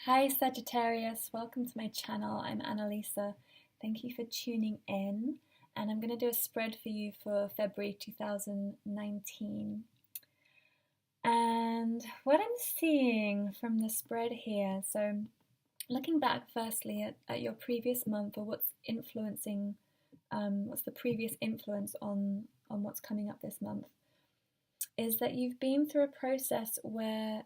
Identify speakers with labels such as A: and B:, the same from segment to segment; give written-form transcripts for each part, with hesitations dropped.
A: Hi Sagittarius, welcome to my channel. I'm Annalisa. Thank you for tuning in, and I'm going to do a spread for you for February 2019. And what I'm seeing from the spread here, so looking back firstly at your previous month, or what's influencing, what's the previous influence on what's coming up this month, is that you've been through a process where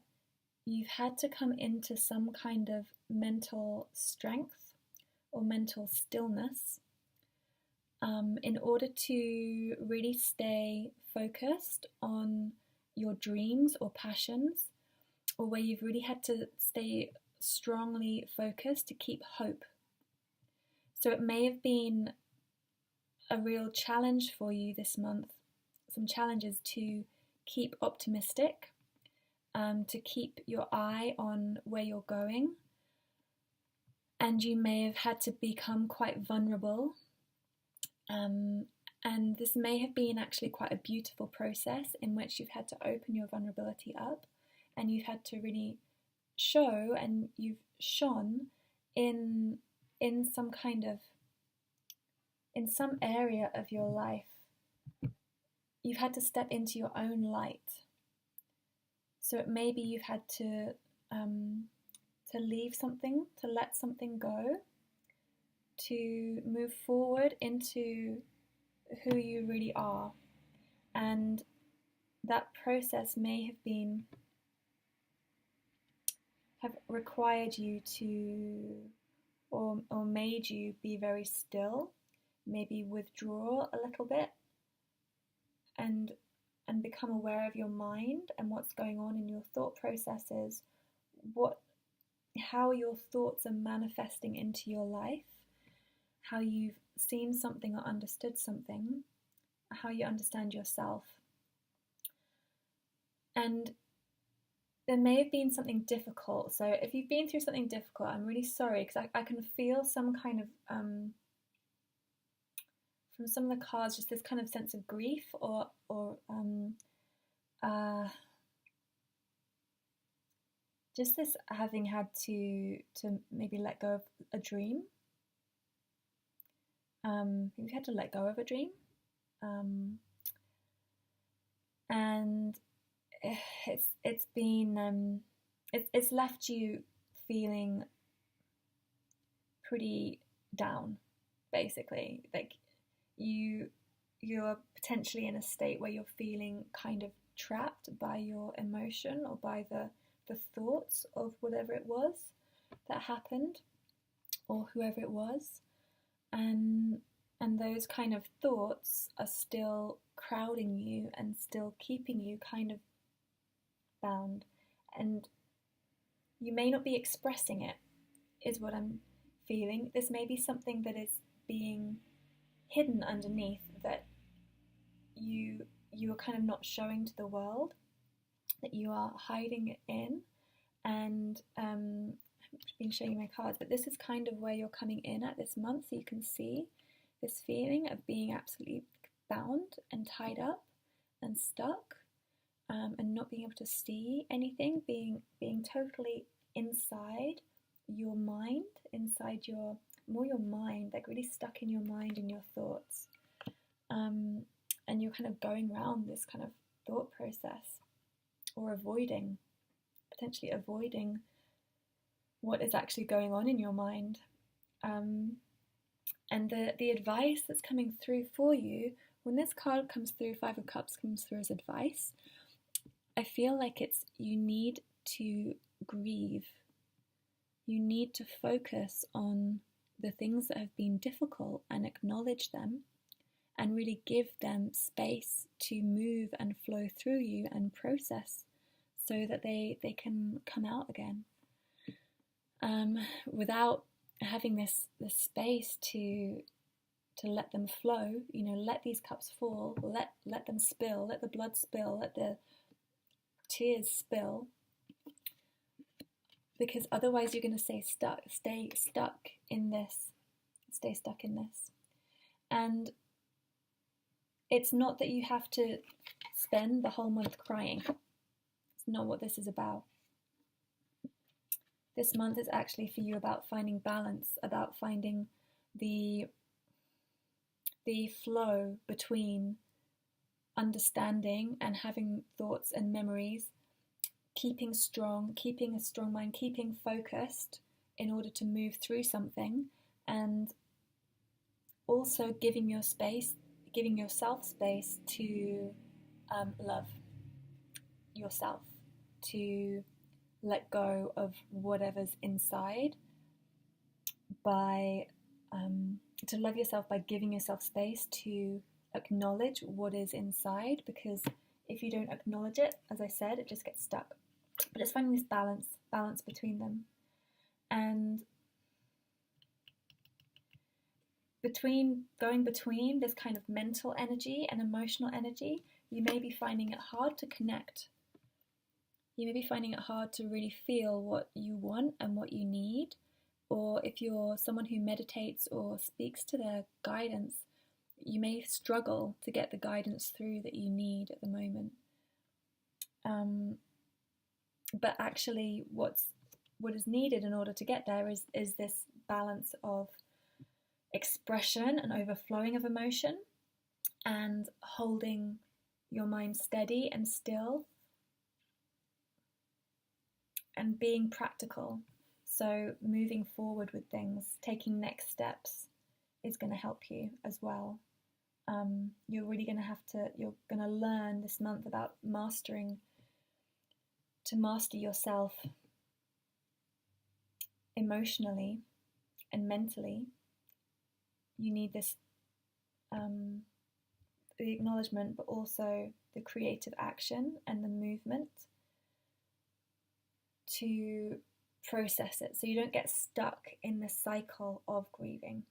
A: you've had to come into some kind of mental strength or mental stillness in order to really stay focused on your dreams or passions, or where you've really had to stay strongly focused to keep hope. So it may have been a real challenge for you this month, some challenges to keep optimistic, to keep your eye on where you're going, and you may have had to become quite vulnerable, and this may have been actually quite a beautiful process in which you've had to open your vulnerability up, and you've had to really show, and you've shone in some kind of, in some area of your life. You've had to step into your own light. So it may be you've had to leave something, to let something go, to move forward into who you really are. And that process may have required you to, or made you be very still, maybe withdraw a little bit, and become aware of your mind and what's going on in your thought processes, how your thoughts are manifesting into your life, how you've seen something or understood something, how you understand yourself. And there may have been something difficult. So if you've been through something difficult, I'm really sorry, because I can feel some kind of from some of the cards, just this kind of sense of grief, or just this having had to maybe let go of a dream. You've had to let go of a dream, and it's been it's left you feeling pretty down, basically. Like you're potentially in a state where you're feeling kind of trapped by your emotion, or by the thoughts of whatever it was that happened, or whoever it was, and those kind of thoughts are still crowding you and still keeping you kind of bound, and you may not be expressing it, is what I'm feeling. This may be something that is being hidden underneath, that you are kind of not showing to the world, that you are hiding it in. And I've been showing you my cards, but this is kind of where you're coming in at this month, so you can see this feeling of being absolutely bound and tied up and stuck, and not being able to see anything, being totally inside your mind, inside your mind, like really stuck in your mind and your thoughts, and you're kind of going around this kind of thought process, or potentially avoiding what is actually going on in your mind. And the advice that's coming through for you, when this card comes through, Five of Cups comes through as advice, I feel like it's, you need to grieve. You need to focus on the things that have been difficult and acknowledge them, and really give them space to move and flow through you and process, so that they can come out again, without having this space to let them flow. You know, let these cups fall, let them spill, let the blood spill, let the tears spill, because otherwise you're going to stay stuck in this. And it's not that you have to spend the whole month crying. It's not what this is about. this month is actually for you about finding balance, about finding the flow between understanding and having thoughts and memories, keeping a strong mind, keeping focused in order to move through something, and also giving yourself space to love yourself, to let go of whatever's inside, by to love yourself by giving yourself space to acknowledge what is inside, because if you don't acknowledge it, as I said, it just gets stuck. But it's finding this balance between them. And going between this kind of mental energy and emotional energy, you may be finding it hard to connect. You may be finding it hard to really feel what you want and what you need. Or if you're someone who meditates or speaks to their guidance, you may struggle to get the guidance through that you need at the moment. But actually what is needed in order to get there is this balance of expression and overflowing of emotion, and holding your mind steady and still, and being practical. So moving forward with things, taking next steps is going to help you as well. You're really going to learn this month about to master yourself emotionally and mentally. You need this, the acknowledgement, but also the creative action and the movement to process it, so you don't get stuck in the cycle of grieving.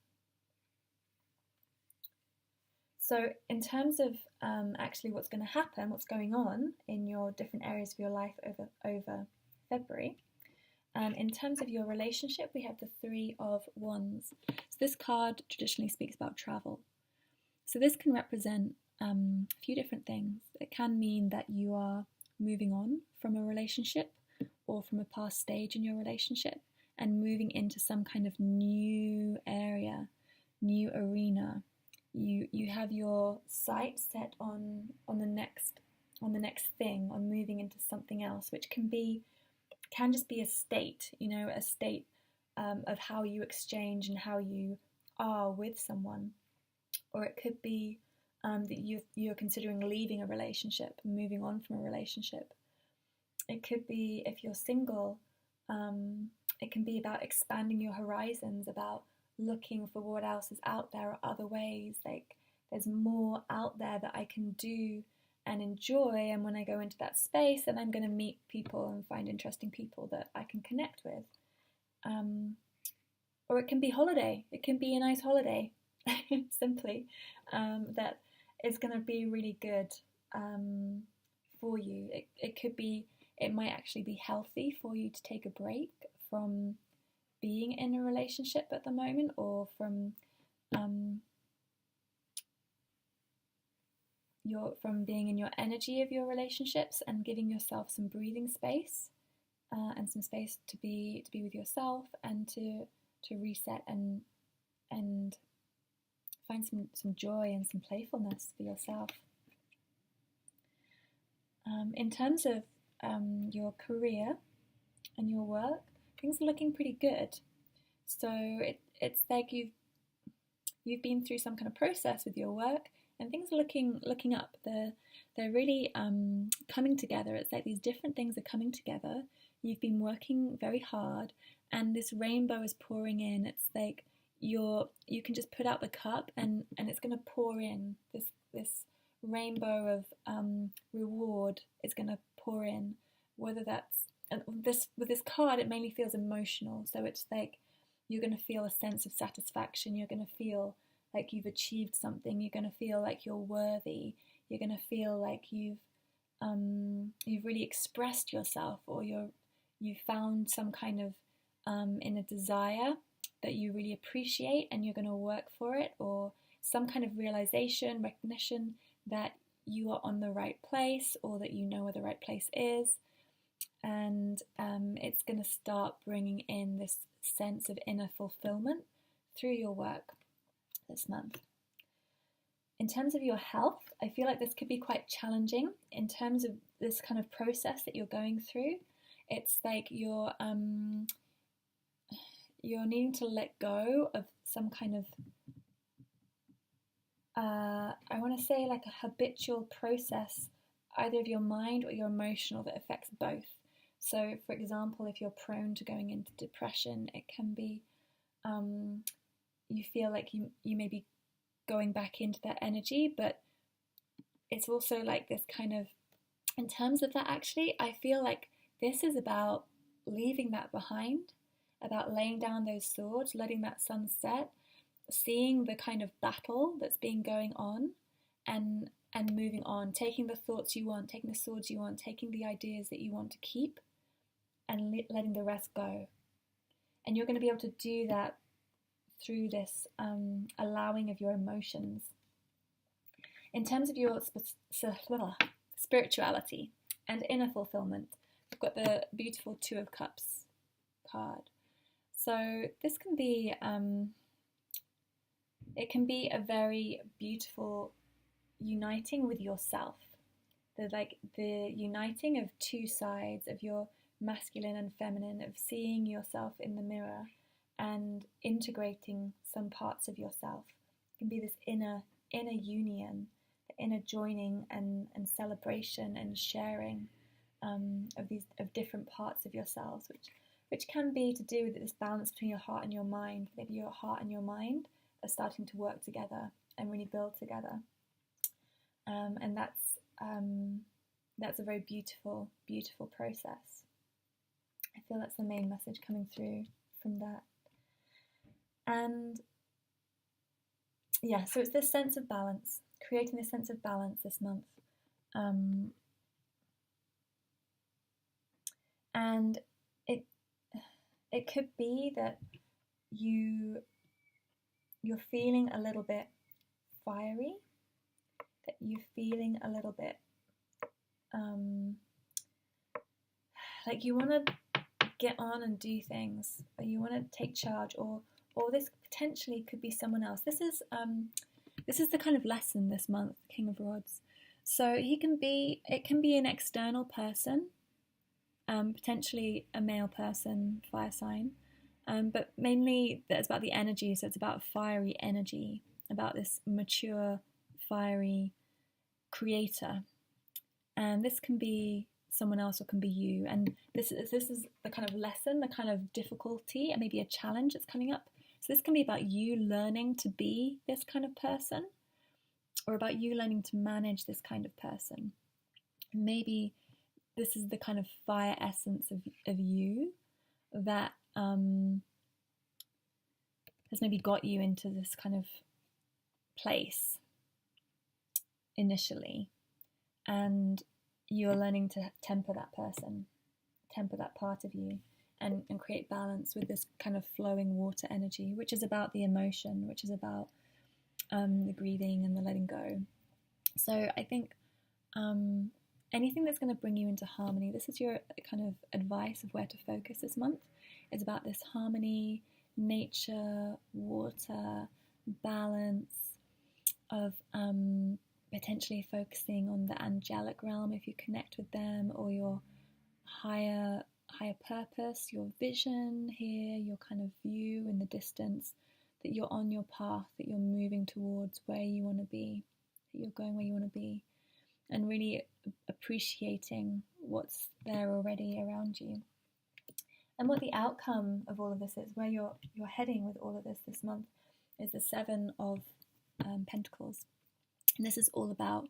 A: So in terms of actually what's going to happen, what's going on in your different areas of your life over February, in terms of your relationship, we have the Three of Wands. So this card traditionally speaks about travel. So this can represent a few different things. It can mean that you are moving on from a relationship or from a past stage in your relationship and moving into some kind of new area, new arena. You have your sight set on the next thing, on moving into something else, which can just be a state, a state of how you exchange and how you are with someone. Or it could be that you're considering leaving a relationship, moving on from a relationship. It could be, if you're single, it can be about expanding your horizons, about looking for what else is out there, or other ways, like there's more out there that I can do and enjoy, and when I go into that space, then I'm going to meet people and find interesting people that I can connect with. Or it can be holiday. It can be a nice holiday, simply, that is going to be really good for you. It might actually be healthy for you to take a break from being in a relationship at the moment, or from being in your energy of your relationships, and giving yourself some breathing space and some space to be with yourself, and to reset and find some joy and some playfulness for yourself. In terms of your career and your work, things are looking pretty good. So it's like you've been through some kind of process with your work, and things are looking up. They're really coming together. It's like these different things are coming together. You've been working very hard, and this rainbow is pouring in. It's like you can just put out the cup, and it's going to pour in. This rainbow of reward is going to pour in. Whether that's with this card, it mainly feels emotional. So it's like you're going to feel a sense of satisfaction. You're going to feel like you've achieved something. You're going to feel like you're worthy. You're going to feel like you've really expressed yourself, or you've found some kind of inner desire that you really appreciate, and you're going to work for it, or some kind of realization, recognition that you are on the right place, or that you know where the right place is. and it's going to start bringing in this sense of inner fulfillment through your work this month. In terms of your health, I feel like this could be quite challenging in terms of this kind of process that you're going through. It's like you're needing to let go of some kind of, I want to say like a habitual process, either of your mind or your emotional, that affects both. So, for example, if you're prone to going into depression, it can be, you feel like you may be going back into that energy, but it's also like this kind of, in terms of that, actually, I feel like this is about leaving that behind, about laying down those swords, letting that sun set, seeing the kind of battle that's been going on, and moving on, taking the thoughts you want, taking the swords you want, taking the ideas that you want to keep, and letting the rest go. And you're going to be able to do that through this allowing of your emotions. In terms of your spirituality and inner fulfillment, we've got the beautiful Two of Cups card. So this can be, it can be a very beautiful uniting with yourself. The uniting of two sides of your masculine and feminine, of seeing yourself in the mirror and integrating some parts of yourself. It can be this inner union, the inner joining and celebration and sharing of different parts of yourselves, which can be to do with this balance between your heart and your mind. Maybe your heart and your mind are starting to work together and really build together, and that's a very beautiful, beautiful process. I feel that's the main message coming through from that. And yeah, so it's this sense of balance, creating this sense of balance this month. And it could be that you're feeling a little bit fiery, that you're feeling a little bit like you want to get on and do things, or you want to take charge, or this potentially could be someone else. This is the kind of lesson this month, King of Rods. So it can be an external person, potentially a male person, fire sign, but mainly it's about the energy. So it's about fiery energy, about this mature, fiery creator, and this can be someone else or can be you. And this is the kind of lesson, the kind of difficulty, and maybe a challenge that's coming up. So this can be about you learning to be this kind of person, or about you learning to manage this kind of person. Maybe this is the kind of fire essence of you that has maybe got you into this kind of place initially, and you're learning to temper that person, temper that part of you, and create balance with this kind of flowing water energy, which is about the emotion, which is about the grieving and the letting go. So I think anything that's going to bring you into harmony, this is your kind of advice of where to focus this month, is about this harmony, nature, water, balance, of potentially focusing on the angelic realm if you connect with them, or your higher purpose, your vision here, your kind of view in the distance, that you're on your path, that you're moving towards where you want to be, that you're going where you want to be, and really appreciating what's there already around you. And what the outcome of all of this is, where you're heading with all of this month, is the Seven of Pentacles. And this is all about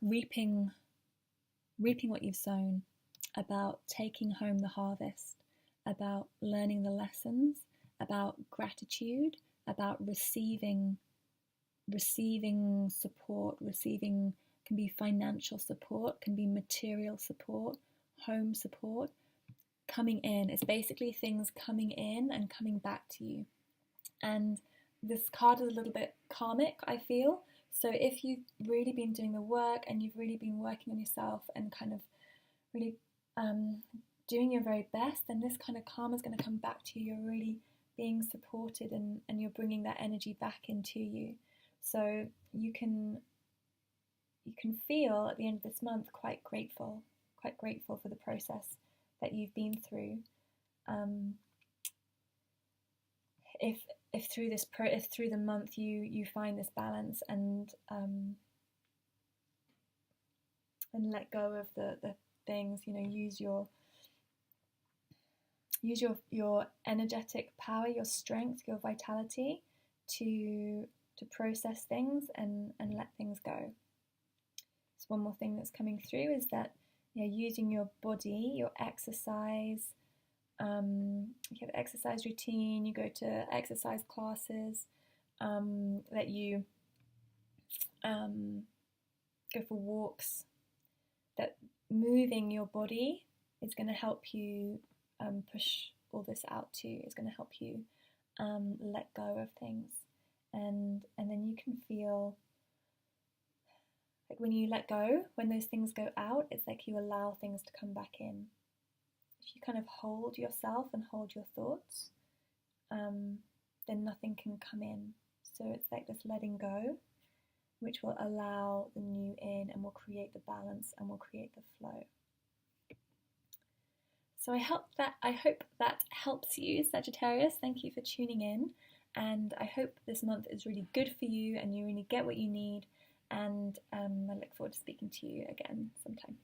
A: reaping what you've sown, about taking home the harvest, about learning the lessons, about gratitude, about receiving support. Receiving can be financial support, can be material support, home support. Coming in, it's basically things coming in and coming back to you. And this card is a little bit karmic, I feel. So if you've really been doing the work and you've really been working on yourself and kind of really doing your very best, then this kind of karma is going to come back to you. You're really being supported, and you're bringing that energy back into you. So you can feel at the end of this month quite grateful for the process that you've been through. If through the month you find this balance and let go of the things, use your energetic power, your strength, your vitality to process things and let things go. So one more thing that's coming through is that using your body, your exercise. You have an exercise routine, you go to exercise classes, that you go for walks, that moving your body is going to help you push all this out too. It's going to help you let go of things, and then you can feel like when you let go, when those things go out, it's like you allow things to come back in. If you kind of hold yourself and hold your thoughts, then nothing can come in. So it's like this letting go, which will allow the new in and will create the balance and will create the flow. So I hope that helps you, Sagittarius. Thank you for tuning in, and I hope this month is really good for you and you really get what you need, and I look forward to speaking to you again sometime.